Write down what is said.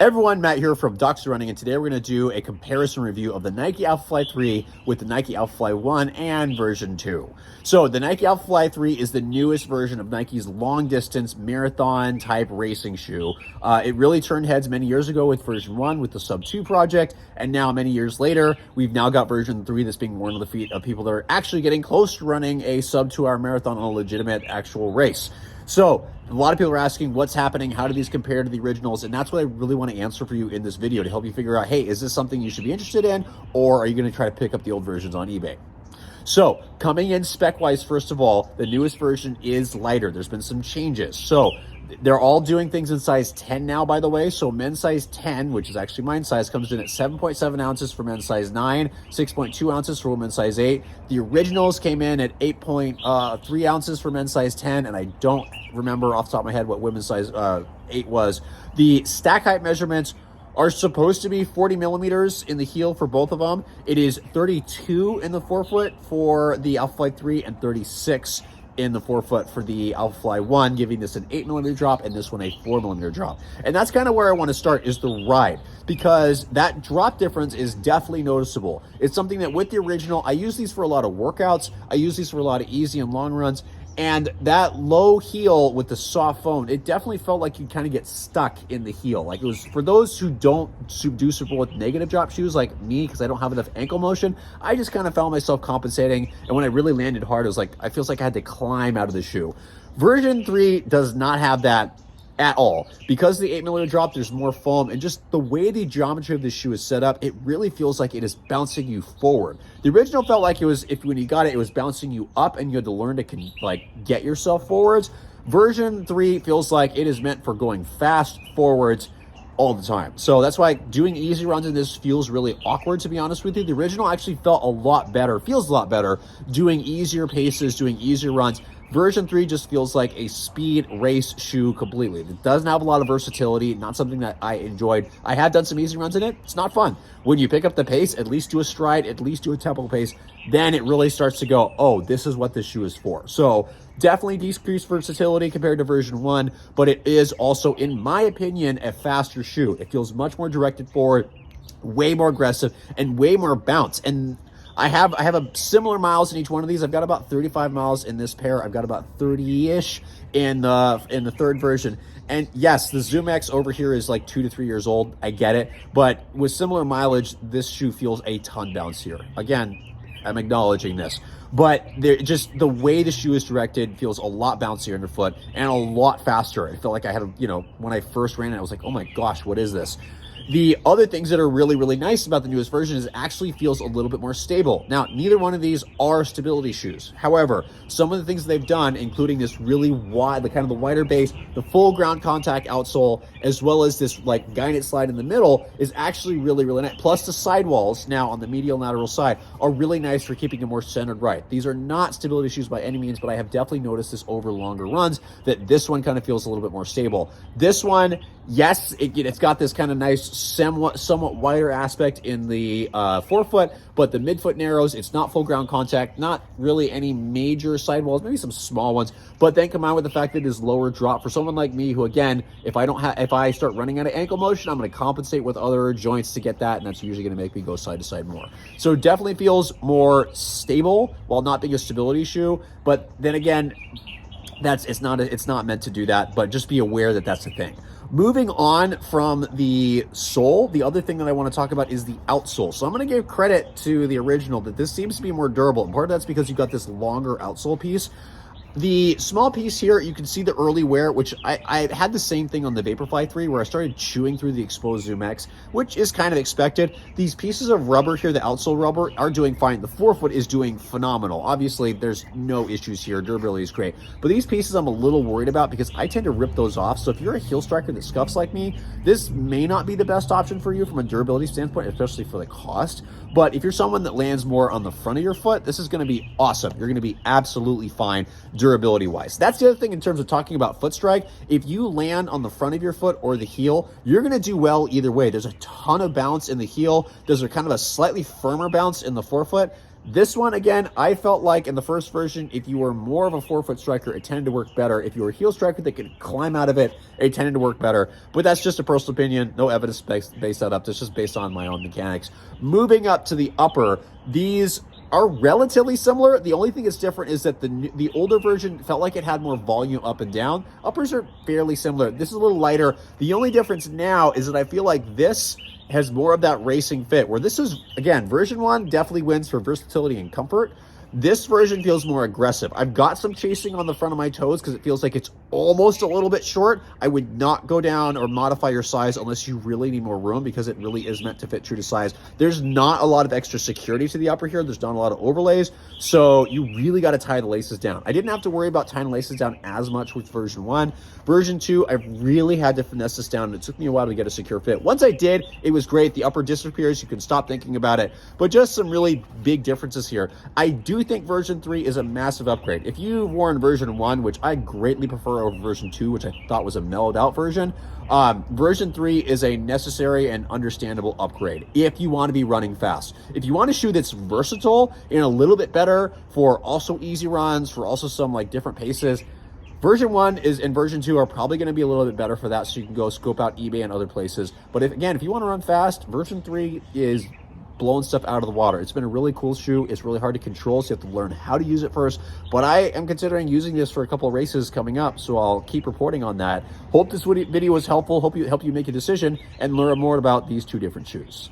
Everyone, Matt here from Ducks Running, and today we're going to do a comparison review of the Nike Alphafly 3 with the Nike Alphafly 1 and version 2. So the Nike Alphafly 3 is the newest version of Nike's long-distance marathon-type racing shoe. It really turned heads many years ago with version 1 with the Sub 2 project, and now many years later, we've now got version 3 that's being worn on the feet of people that are actually getting close to running a sub 2 hour marathon on a legitimate actual race. So a lot of people are asking what's happening, how do these compare to the originals, and that's what I really want to answer for you in this video to help you figure out, hey, is this something you should be interested in, or are you going to try to pick up the old versions on eBay? So coming in spec-wise, first of all, the newest version is lighter. There's been some changes. So they're all doing things in size 10 now, by the way. So men's size 10, which is actually mine size, comes in at 7.7 ounces for men's size 9, 6.2 ounces for women's size 8. The originals came in at 8.3 ounces for men's size 10, and I don't remember off the top of my head what women's size 8 was. The stack height measurements are supposed to be 40 millimeters in the heel for both of them. It is 32 in the forefoot for the Alphafly 3 and 36 in the forefoot for the Alphafly 1, giving this an 8 millimeter drop and this one a 4 millimeter drop. And that's kind of where I want to start, is the ride, because that drop difference is definitely noticeable. It's something that with the original, I use these for a lot of workouts. I use these for a lot of easy and long runs. And that low heel with the soft foam, it definitely felt like you kind of get stuck in the heel. Like, it was for those who don't do super with negative drop shoes like me, because I don't have enough ankle motion. I just kind of found myself compensating. And when I really landed hard, it was like, I feels like I had to climb out of the shoe. Version 3 does not have that at all. Because of the 8 millimeter drop, there's more foam, and just the way the geometry of the shoe is set up, it really feels like it is bouncing you forward. The original felt like it was, when you got it, it was bouncing you up and you had to learn to get yourself forwards. Version 3 feels like it is meant for going fast forwards all the time. So that's why doing easy runs in this feels really awkward, to be honest with you. The original actually felt a lot better, feels a lot better, doing easier paces, doing easier runs. Version 3 just feels like a speed race shoe completely. It doesn't have a lot of versatility, not something that I enjoyed. I have done some easy runs in it. It's not fun. When you pick up the pace, at least do a stride, at least do a tempo pace, then it really starts to go, oh, this is what this shoe is for. So definitely decreased versatility compared to version 1, but it is also, in my opinion, a faster shoe. It feels much more directed forward, way more aggressive, and way more bounce. And I have a similar miles in each one of these. I've got about 35 miles in this pair. I've got about 30-ish in the third version. And yes, the Zoom X over here is like 2 to 3 years old. I get it. But with similar mileage, this shoe feels a ton bouncier. Again, I'm acknowledging this. But just the way the shoe is directed feels a lot bouncier underfoot and a lot faster. I felt like I had, when I first ran it, I was like, oh my gosh, what is this? The other things that are really, really nice about the newest version is it actually feels a little bit more stable. Now, neither one of these are stability shoes. However, some of the things they've done, including this really wide, the wider base, the full ground contact outsole, as well as this guided slide in the middle, is actually really, really nice. Plus the sidewalls now on the medial lateral side are really nice for keeping a more centered ride. These are not stability shoes by any means, but I have definitely noticed this over longer runs that this one kind of feels a little bit more stable. This one, yes, it's got this kind of nice somewhat wider aspect in the forefoot, but the midfoot narrows. It's not full ground contact, not really any major sidewalls, maybe some small ones, but then combined with the fact that it is lower drop for someone like me who, again, if I start running out of ankle motion, I'm going to compensate with other joints to get that, and that's usually going to make me go side to side more. So it definitely feels more stable while not being a stability shoe, but then again, it's not meant to do that, but just be aware that that's the thing. Moving on from the sole, the other thing that I want to talk about is the outsole. So I'm going to give credit to the original that this seems to be more durable. And part of that's because you've got this longer outsole piece. The small piece here, you can see the early wear, which I had the same thing on the Vaporfly 3 where I started chewing through the exposed Zoom X, which is kind of expected. These pieces of rubber here, the outsole rubber, are doing fine. The forefoot is doing phenomenal. Obviously, there's no issues here. Durability is great. But these pieces I'm a little worried about because I tend to rip those off. So if you're a heel striker that scuffs like me, this may not be the best option for you from a durability standpoint, especially for the cost. But if you're someone that lands more on the front of your foot, this is going to be awesome. You're going to be absolutely fine durability wise. That's the other thing in terms of talking about foot strike. If you land on the front of your foot or the heel, you're going to do well either way. There's a ton of bounce in the heel. There's a kind of a slightly firmer bounce in the forefoot. This one, again, I felt like in the first version, if you were more of a forefoot striker, it tended to work better. If you were a heel striker that could climb out of it, it tended to work better. But that's just a personal opinion. No evidence base that up. That's just based on my own mechanics. Moving up to the upper, these are relatively similar. The only thing that's different is that the older version felt like it had more volume up and down. Uppers are fairly similar. This is a little lighter. The only difference now is that I feel like this has more of that racing fit, where this is, again, version 1 definitely wins for versatility and comfort. This version feels more aggressive. I've got some chasing on the front of my toes because it feels like it's almost a little bit short. I would not go down or modify your size unless you really need more room, because it really is meant to fit true to size. There's not a lot of extra security to the upper here. There's not a lot of overlays, so you really got to tie the laces down. I didn't have to worry about tying the laces down as much with version 1. Version 2, I really had to finesse this down, and it took me a while to get a secure fit. Once I did, it was great. The upper disappears. You can stop thinking about it, but just some really big differences here. I do think version 3 is a massive upgrade. If you've worn version 1, which I greatly prefer over version 2, which I thought was a mellowed out version, version 3 is a necessary and understandable upgrade if you want to be running fast. If you want a shoe that's versatile and a little bit better for also easy runs, for also some like different paces, version 1 and version 2 are probably going to be a little bit better for that, so you can go scope out eBay and other places. But if you want to run fast, version 3 is blowing stuff out of the water. It's been a really cool shoe. It's really hard to control, so you have to learn how to use it first. But I am considering using this for a couple of races coming up, so I'll keep reporting on that. Hope this video was helpful. Help you make a decision and learn more about these two different shoes.